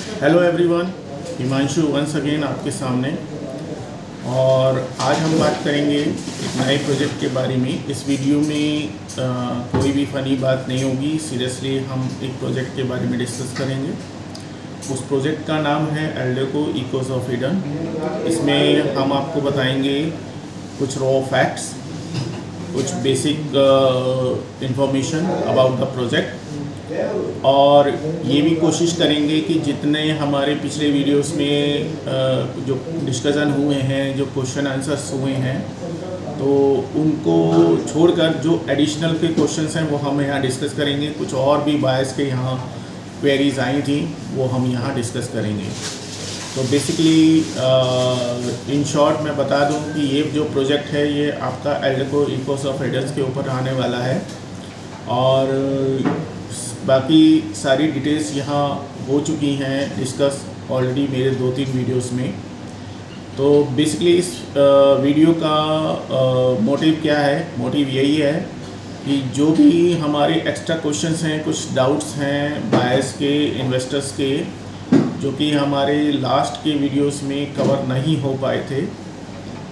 Hello everyone, Himanshu once again आपके सामने। और आज हम बात करेंगे एक नए प्रोजेक्ट के बारे में। इस वीडियो में कोई भी फ़नी बात नहीं होगी। सीरियसली हम एक प्रोजेक्ट के बारे में डिस्कस करेंगे। उस प्रोजेक्ट का नाम है एल्डेको इकोस ऑफ ईडन। इसमें हम आपको बताएंगे कुछ रॉ फैक्ट्स, कुछ basic information about the project, और ये भी कोशिश करेंगे कि जितने हमारे पिछले वीडियोस में जो डिस्कशन हुए हैं, जो क्वेश्चन आंसर्स हुए हैं, तो उनको छोड़कर जो एडिशनल के क्वेश्चंस हैं वो हम यहाँ डिस्कस करेंगे। कुछ और भी बायस के यहाँ क्वेरीज आई थी, वो हम यहाँ डिस्कस करेंगे। तो बेसिकली इन शॉर्ट मैं बता दूं कि ये जो प्रोजेक्ट है ये आपका एल्डेको इकोस ऑफ ईडन के ऊपर आने वाला है, और बाकी सारी डिटेल्स यहाँ हो चुकी हैं डिस्कस ऑलरेडी मेरे 2-3 वीडियोस में। तो बेसिकली इस वीडियो का मोटिव क्या है? मोटिव यही है कि जो भी हमारे एक्स्ट्रा क्वेश्चंस हैं, कुछ डाउट्स हैं बायस के, इन्वेस्टर्स के, जो कि हमारे लास्ट के वीडियोस में कवर नहीं हो पाए थे,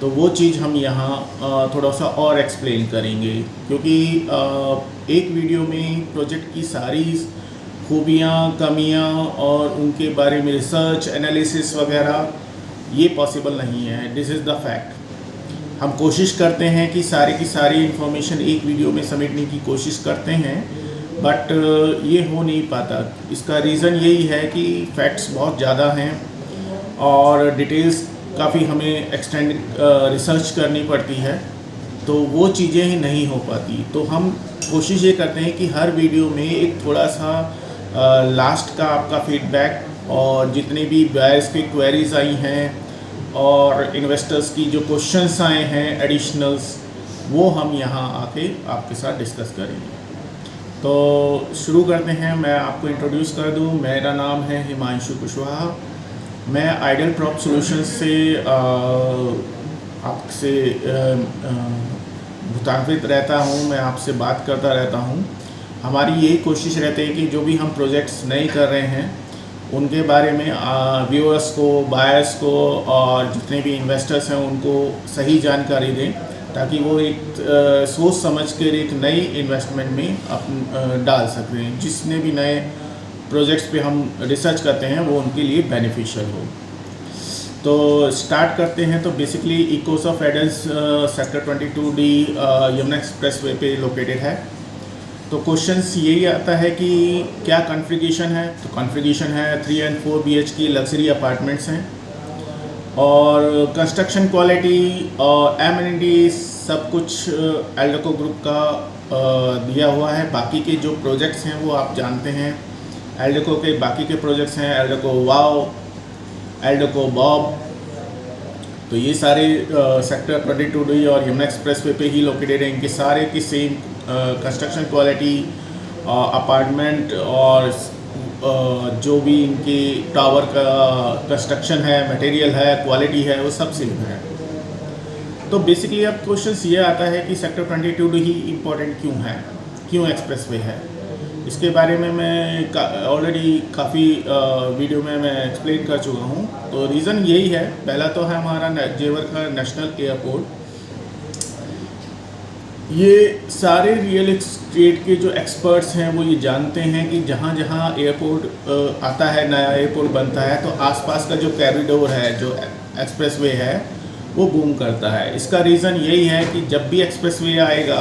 तो वो चीज़ हम यहाँ थोड़ा सा और एक्सप्लेन करेंगे। क्योंकि एक वीडियो में प्रोजेक्ट की सारी खूबियाँ, कमियाँ और उनके बारे में रिसर्च, एनालिसिस वगैरह ये पॉसिबल नहीं है। This is the fact. हम कोशिश करते हैं कि सारी की सारी इन्फॉर्मेशन एक वीडियो में समेटने की कोशिश करते हैं, बट ये हो नहीं पाता। इसका रीज़न यही है कि फैक्ट्स बहुत ज़्यादा हैं और डिटेल्स काफ़ी हमें एक्सटेंड रिसर्च करनी पड़ती है, तो वो चीज़ें ही नहीं हो पाती। तो हम कोशिश ये करते हैं कि हर वीडियो में एक थोड़ा सा लास्ट का आपका फीडबैक और जितने भी बायर्स की क्वेरीज आई हैं और इन्वेस्टर्स की जो क्वेश्चंस आए हैं एडिशनल्स, वो हम यहाँ आके आपके साथ डिस्कस करेंगे। तो शुरू करते हैं। मैं आपको इंट्रोड्यूस कर दूँ, मेरा नाम है हिमांशु कुशवाहा। मैं आइडियल प्रॉप सॉल्यूशंस से आपसे भूतान्वित रहता हूं, मैं आपसे बात करता रहता हूं। हमारी यही कोशिश रहती है कि जो भी हम प्रोजेक्ट्स नए कर रहे हैं उनके बारे में व्यूअर्स को, बायर्स को और जितने भी इन्वेस्टर्स हैं उनको सही जानकारी दें, ताकि वो एक सोच समझ कर एक नई इन्वेस्टमेंट में डाल सकें। जिसने भी नए प्रोजेक्ट्स पे हम रिसर्च करते हैं वो उनके लिए बेनिफिशियल हो। तो स्टार्ट करते हैं। तो basically Eeco of Eden sector 22D Yamuna expressway पे लोकेटेड है। तो क्वेश्चंस यही आता है कि क्या कॉन्फ़िगरेशन है? तो कॉन्फ़िगरेशन है 3 और 4 BHK लग्जरी अपार्टमेंट्स हैं, और कंस्ट्रक्शन क्वालिटी और एमिनिटीज सब कुछ एल्डेको ग्रुप का दिया हुआ है। बाकी के जो प्रोजेक्ट्स हैं वो आप जानते हैं, एल्डेको के बाकी के प्रोजेक्ट्स हैं एल्डेको वाव, एल्डेको बॉब। तो ये सारे सेक्टर 22D और यमुना एक्सप्रेसवे पे ही लोकेटेड हैं। इनके सारे की सेम कंस्ट्रक्शन क्वालिटी, अपार्टमेंट और जो भी इनके टावर का कंस्ट्रक्शन है, मटेरियल है, क्वालिटी है, वो सब सेम है। तो बेसिकली अब क्वेश्चन ये आता है कि सेक्टर 22D ही इम्पोर्टेंट क्यों है, क्यों एक्सप्रेसवे है? इसके बारे में मैं ऑलरेडी काफ़ी वीडियो में मैं एक्सप्लेन कर चुका हूँ। तो रीज़न यही है, पहला तो है हमारा जेवर का नेशनल एयरपोर्ट। ये सारे रियल एस्टेट के जो एक्सपर्ट्स हैं वो ये जानते हैं कि जहाँ जहाँ एयरपोर्ट आता है, नया एयरपोर्ट बनता है, तो आसपास का जो कॉरिडोर है, जो एक्सप्रेसवे है, वो बूम करता है। इसका रीज़न यही है कि जब भी एक्सप्रेसवे आएगा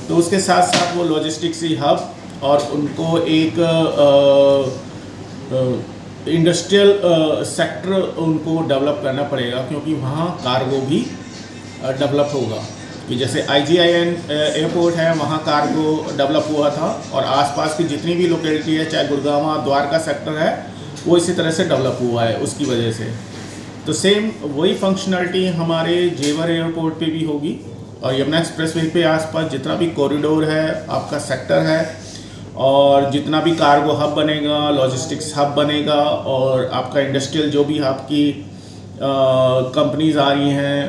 तो उसके साथ साथ वो लॉजिस्टिक्स हब और उनको एक इंडस्ट्रियल सेक्टर उनको डेवलप करना पड़ेगा, क्योंकि वहाँ कार्गो भी डेवलप होगा। कि जैसे IGIN एयरपोर्ट है, वहाँ कार्गो डेवलप हुआ था, और आसपास की जितनी भी लोकेलिटी है, चाहे गुड़गांव, द्वारका सेक्टर है, वो इसी तरह से डेवलप हुआ है उसकी वजह से। तो सेम वही फंक्शनलिटी हमारे जेवर एयरपोर्ट पे भी होगी, और यमुना एक्सप्रेसवे पे आसपास जितना भी कॉरिडोर है, आपका सेक्टर है, और जितना भी कार्गो हब बनेगा, लॉजिस्टिक्स हब बनेगा, और आपका इंडस्ट्रियल जो भी आपकी कंपनीज आ रही हैं,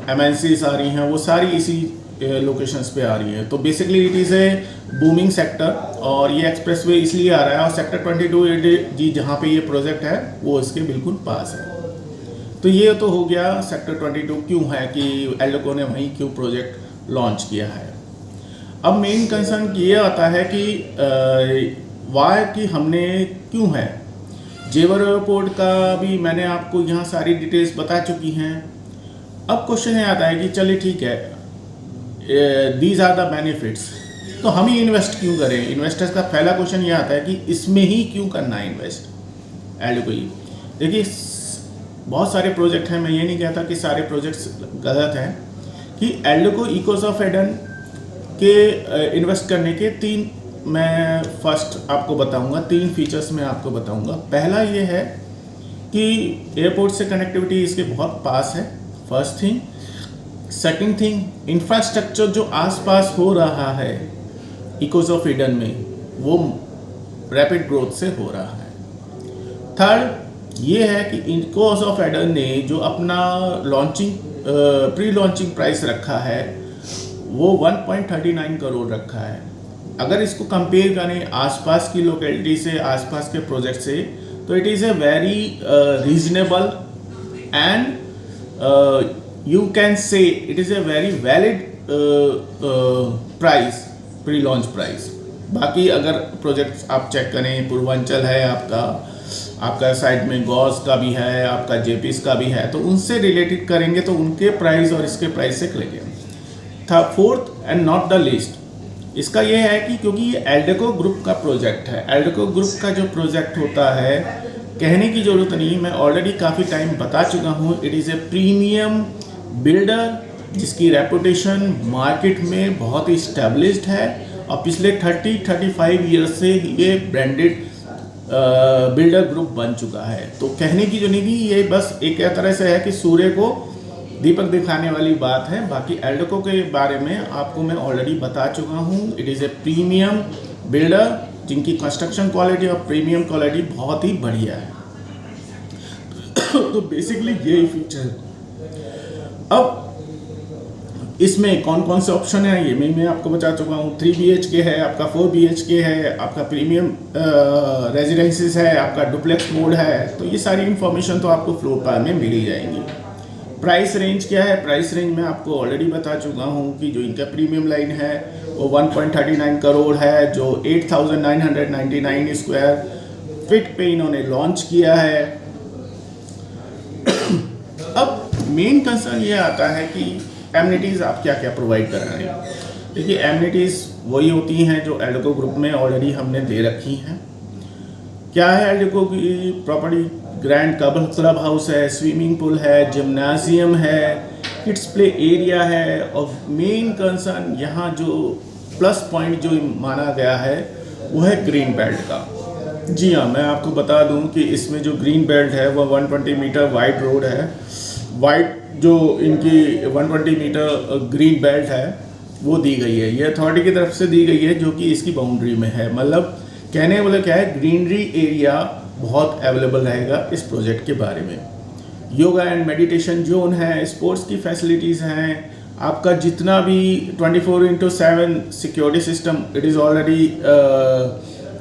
MNCs आ रही हैं, वो सारी इसी लोकेशंस पे आ रही है। तो basically it is a booming sector और ये एक्सप्रेसवे इसलिए आ रहा है और सेक्टर 22 जी जहाँ पे ये प्रोजेक्ट है वो इसके बिल्कुल पास है। तो ये तो हो गया सेक्टर 22 क्यों है कि एल्डोको ने वहीं क्यों प्रोजेक्ट लॉन्च किया है। अब मेन कंसर्न ये आता है कि वाई कि हमने क्यों है। जेवर एयरपोर्ट का भी मैंने आपको यहाँ सारी डिटेल्स बता चुकी हैं। अब क्वेश्चन ये आता है कि चलिए ठीक है, दीज आर द बेनिफिट्स, तो हम ही इन्वेस्ट क्यों करें। इन्वेस्टर्स का पहला क्वेश्चन ये आता है कि इसमें ही क्यों करना है इन्वेस्ट एल्डोको ही। देखिए बहुत सारे प्रोजेक्ट हैं, मैं ये नहीं कहता कि सारे प्रोजेक्ट्स गलत हैं, कि एल्डोको इकोस ऑफ एडन के इन्वेस्ट करने के तीन मैं फर्स्ट आपको बताऊंगा, तीन फीचर्स मैं आपको बताऊंगा। पहला ये है कि एयरपोर्ट से कनेक्टिविटी इसके बहुत पास है, first thing. Second thing, infrastructure जो आसपास हो रहा है इकोस ऑफ ईडन में वो रैपिड ग्रोथ से हो रहा है। थर्ड ये है कि इकोस ऑफ ईडन ने जो अपना लॉन्चिंग प्री लॉन्चिंग प्राइस रखा है वो 1.39 करोड़ रखा है। अगर इसको कंपेयर करें आसपास की लोकेलिटी से, आसपास के प्रोजेक्ट से, तो it is a very reasonable and you can say it is a very valid price, pre launch price. बाकी अगर प्रोजेक्ट्स आप चेक करें, पूर्वांचल है आपका साइड में गॉस का भी है, आपका जेपीस का भी है, तो उनसे रिलेटेड करेंगे तो उनके प्राइस और इसके प्राइस से करेंगे। था fourth and not the least, इसका ये है कि क्योंकि ये एल्डोको ग्रुप का प्रोजेक्ट है, एल्डोको ग्रुप का जो प्रोजेक्ट होता है कहने की ज़रूरत नहीं, मैं ऑलरेडी काफ़ी टाइम बता चुका हूँ। It is a premium builder जिसकी रेपुटेशन मार्केट में बहुत ही स्टैब्लिश्ड है और पिछले 30-35 ईयर्स से ये ब्रांडेड बिल्डर ग्रुप बन चुका है। तो कहने की जो नहीं थी, ये बस एक तरह से है कि सूर्य को दीपक दिखाने वाली बात है। बाकी एल्डोको के बारे में आपको मैं ऑलरेडी बता चुका हूँ। It is a premium builder जिनकी कंस्ट्रक्शन क्वालिटी और प्रीमियम क्वालिटी बहुत ही बढ़िया है। तो बेसिकली यही फीचर है। अब इसमें कौन कौन से ऑप्शन है ये मैं आपको बता चुका हूँ। 3 BHK है, आपका 4 BHK है, आपका प्रीमियम रेजिडेंसीज है, आपका डुप्लेक्स मोड है। तो ये सारी इन्फॉर्मेशन तो आपको फ्लोर प्लान में मिल ही जाएंगी। प्राइस रेंज क्या है, प्राइस रेंज मैं आपको ऑलरेडी बता चुका हूँ कि जो इनका प्रीमियम लाइन है वो 1.39 करोड़ है, जो 8,999 स्क्वायर फीट पे इन्होंने लॉन्च किया है। अब मेन कंसर्न ये आता है कि एमिनिटीज़ आप क्या क्या प्रोवाइड कर रहे हैं। देखिए एमिनिटीज़ वही होती हैं जो एल्डोको ग्रुप में ऑलरेडी हमने दे रखी हैं। क्या है एल्डोको की प्रॉपर्टी, ग्रैंड क्लब हाउस है, स्विमिंग पूल है, जिम्नाजियम है, किड्स प्ले एरिया है और मेन कंसर्न यहाँ जो प्लस पॉइंट जो माना गया है वो है ग्रीन बेल्ट का। जी हाँ, मैं आपको बता दूं कि इसमें जो ग्रीन बेल्ट है वो 120 मीटर वाइड रोड है। वाइड जो इनकी 120 मीटर ग्रीन बेल्ट है वो दी गई है, ये अथॉरिटी की तरफ से दी गई है जो कि इसकी बाउंड्री में है। मतलब कहने वाला क्या है, ग्रीनरी एरिया बहुत अवेलेबल रहेगा इस प्रोजेक्ट के बारे में। योगा एंड मेडिटेशन जोन है, स्पोर्ट्स की फैसिलिटीज़ हैं, आपका जितना भी 24/7 security system it is already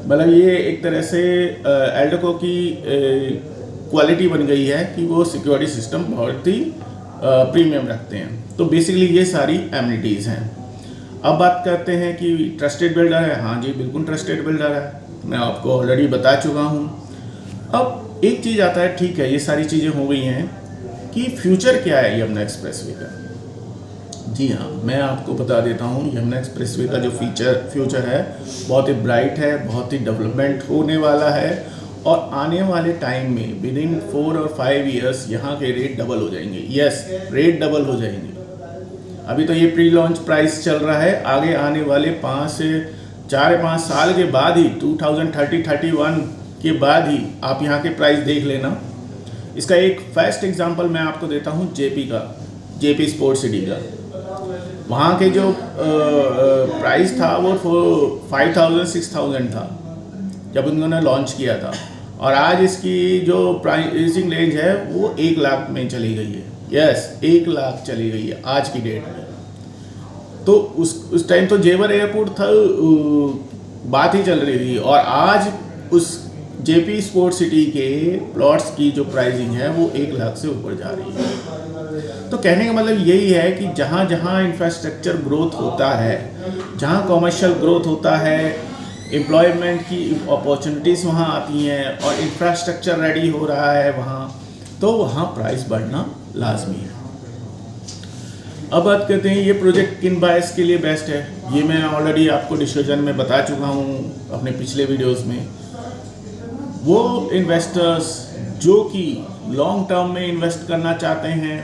मतलब ये एक तरह से एल्डोको की क्वालिटी बन गई है कि वो सिक्योरिटी सिस्टम बहुत ही प्रीमियम रखते हैं। तो बेसिकली ये सारी एमिनिटीज़ हैं। अब बात करते हैं कि ट्रस्टेड बिल्डर है। हाँ जी, बिल्कुल ट्रस्टेड बिल्डर है, मैं आपको ऑलरेडी बता चुका हूँ। अब एक चीज़ आता है, ठीक है ये सारी चीज़ें हो गई हैं कि फ्यूचर क्या है यमुना एक्सप्रेसवे का। जी हाँ, मैं आपको बता देता हूँ यमुना एक्सप्रेसवे का जो फ्यूचर है बहुत ही ब्राइट है, बहुत ही डेवलपमेंट होने वाला है और आने वाले टाइम में विद इन 4 और 5 ईयर्स यहाँ के रेट डबल हो जाएंगे। यस, रेट डबल हो जाएंगे। अभी तो ये प्री लॉन्च प्राइस चल रहा है, आगे आने वाले 4 या 5 साल के बाद ही 2030-31 के बाद ही आप यहाँ के प्राइस देख लेना। इसका एक फर्स्ट एग्जांपल मैं आपको देता हूँ जेपी स्पोर्ट्स सिटी का। वहाँ के जो प्राइस था वो 5,000-6,000 था जब उन्होंने लॉन्च किया था, और आज इसकी जो प्राइसिंग रेंज है वो 1 लाख में चली गई है। यस, 1 लाख चली गई है आज की डेट में। तो उस टाइम तो जेवर एयरपोर्ट था, बात ही चल रही थी। और आज उस जेपी स्पोर्ट सिटी के प्लॉट्स की जो प्राइसिंग है वो 1 लाख से ऊपर जा रही है। तो कहने का मतलब यही है कि जहाँ जहाँ इंफ्रास्ट्रक्चर ग्रोथ होता है, जहाँ कॉमर्शियल ग्रोथ होता है, एम्प्लॉयमेंट की अपॉर्चुनिटीज़ वहाँ आती हैं और इंफ्रास्ट्रक्चर रेडी हो रहा है वहाँ, तो वहाँ प्राइस बढ़ना लाजमी है। अब बात करते हैं ये प्रोजेक्ट किन बायर्स के लिए बेस्ट है। ये मैं ऑलरेडी आपको डिस्कशन में बता चुका हूँ अपने पिछले वीडियोस में। वो इन्वेस्टर्स जो कि लॉन्ग टर्म में इन्वेस्ट करना चाहते हैं,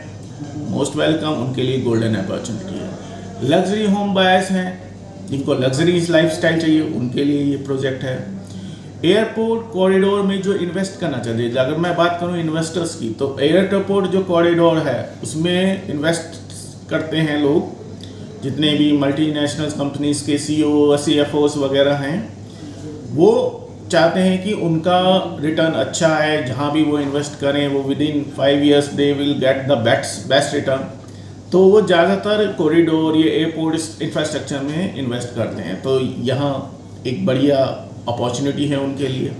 मोस्ट वेलकम, उनके लिए गोल्डन अपॉर्चुनिटी है। लग्जरी होम बायर्स हैं, जिनको लग्जरीज लाइफस्टाइल चाहिए, उनके लिए ये प्रोजेक्ट है। एयरपोर्ट कॉरिडोर में जो इन्वेस्ट करना चाहिए, अगर मैं बात करूँ इन्वेस्टर्स की, तो एयरपोर्ट जो कॉरिडोर है उसमें इन्वेस्ट करते हैं लोग, जितने भी मल्टीनेशनल कंपनीज के CEO, CFOs वगैरह हैं, वो चाहते हैं कि उनका रिटर्न अच्छा है। जहाँ भी वो इन्वेस्ट करें वो within 5 years they will get the best return. तो वो ज़्यादातर कॉरिडोर, ये एयरपोर्ट इंफ्रास्ट्रक्चर में इन्वेस्ट करते हैं। तो यहाँ एक बढ़िया अपॉर्चुनिटी है उनके लिए।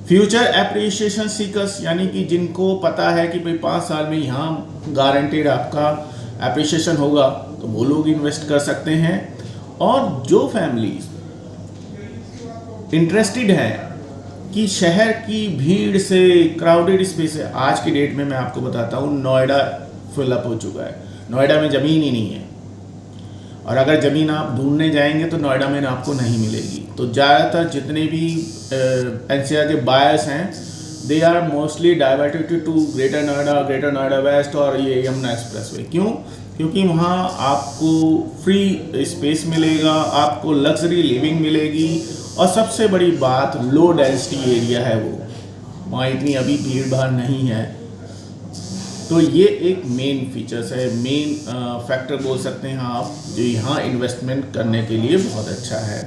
फ्यूचर एप्रिसिएशन सीकर्स, यानी कि जिनको पता है कि भाई 5 साल में यहाँ गारंटेड आपका एप्रिसिएशन होगा, तो वो लोग इन्वेस्ट कर सकते हैं। और जो फैमिलीज इंटरेस्टेड है कि शहर की भीड़ से, क्राउडेड स्पेस है, आज की डेट में मैं आपको बताता हूँ नोएडा फिलअप हो चुका है। नोएडा में ज़मीन ही नहीं है, और अगर ज़मीन आप ढूंढने जाएंगे तो नोएडा में आपको नहीं मिलेगी। तो ज़्यादातर जितने भी NCR के बायर्स हैं, they are mostly diverted to Greater Noida West और ये यमुना एक्सप्रेसवे। क्यों? क्योंकि वहाँ आपको फ्री स्पेस मिलेगा, आपको लग्जरी लिविंग मिलेगी, और सबसे बड़ी बात लो डेंसिटी एरिया है वो, वहाँ इतनी अभी भीड़ भाड़ नहीं है। तो ये एक मेन फीचर्स है, मेन फैक्टर बोल सकते हैं आप, जो यहाँ इन्वेस्टमेंट करने के लिए बहुत अच्छा है।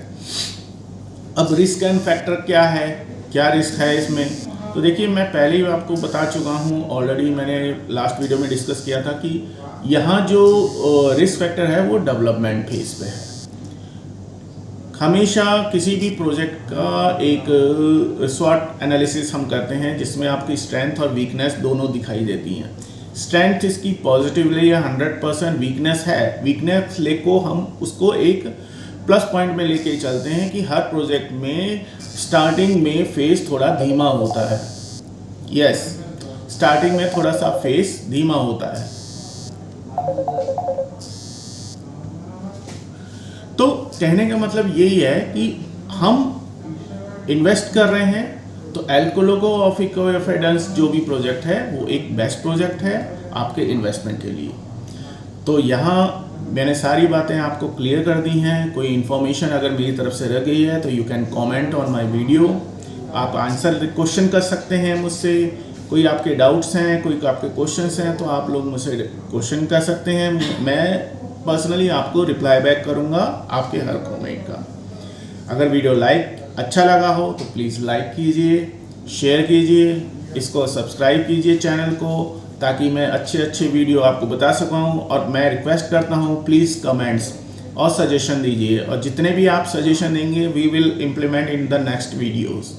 अब रिस्क एंड फैक्टर क्या है, क्या रिस्क है इसमें? तो देखिए, मैं पहले ही आपको बता चुका हूँ, ऑलरेडी मैंने लास्ट वीडियो में डिस्कस किया था कि यहाँ जो रिस्क फैक्टर है वो डेवलपमेंट फेज पे है। हमेशा किसी भी प्रोजेक्ट का एक स्वॉट एनालिसिस हम करते हैं, जिसमें आपकी स्ट्रेंथ और वीकनेस दोनों दिखाई देती हैं। स्ट्रेंथ इसकी पॉजिटिवली 100%, वीकनेस है, वीकनेस लेको हम उसको एक प्लस पॉइंट में लेके चलते हैं कि हर प्रोजेक्ट में स्टार्टिंग में फेस थोड़ा धीमा होता है। यस, स्टार्टिंग में थोड़ा सा फेस धीमा होता है। तो कहने का मतलब यही है कि हम इन्वेस्ट कर रहे हैं, तो एल्कोलोगो ऑफ इकोएफिडेंस जो भी प्रोजेक्ट है वो एक बेस्ट प्रोजेक्ट है आपके इन्वेस्टमेंट के लिए। तो यहाँ मैंने सारी बातें आपको क्लियर कर दी हैं। कोई इन्फॉर्मेशन अगर मेरी तरफ से रह गई है तो you can comment on my video. आप आंसर क्वेश्चन कर सकते हैं मुझसे, कोई आपके डाउट्स हैं, कोई आपके क्वेश्चंस हैं, तो आप लोग मुझसे क्वेश्चन कर सकते हैं। मैं पर्सनली आपको रिप्लाई बैक करूंगा आपके हर कमेंट का। अगर वीडियो अच्छा लगा हो तो प्लीज़ लाइक कीजिए, शेयर कीजिए, इसको सब्सक्राइब कीजिए चैनल को, ताकि मैं अच्छे वीडियो आपको बता सकूं। और मैं रिक्वेस्ट करता हूं, प्लीज़ कमेंट्स और सजेशन दीजिए, और जितने भी आप सजेशन देंगे we will implement in the next videos.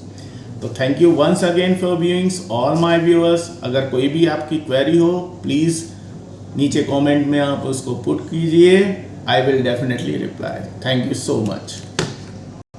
तो thank you once again for viewings all my viewers. अगर कोई भी आपकी क्वेरी हो, प्लीज़ नीचे कमेंट में आप उसको पुट कीजिए, I will definitely reply. Thank you so much.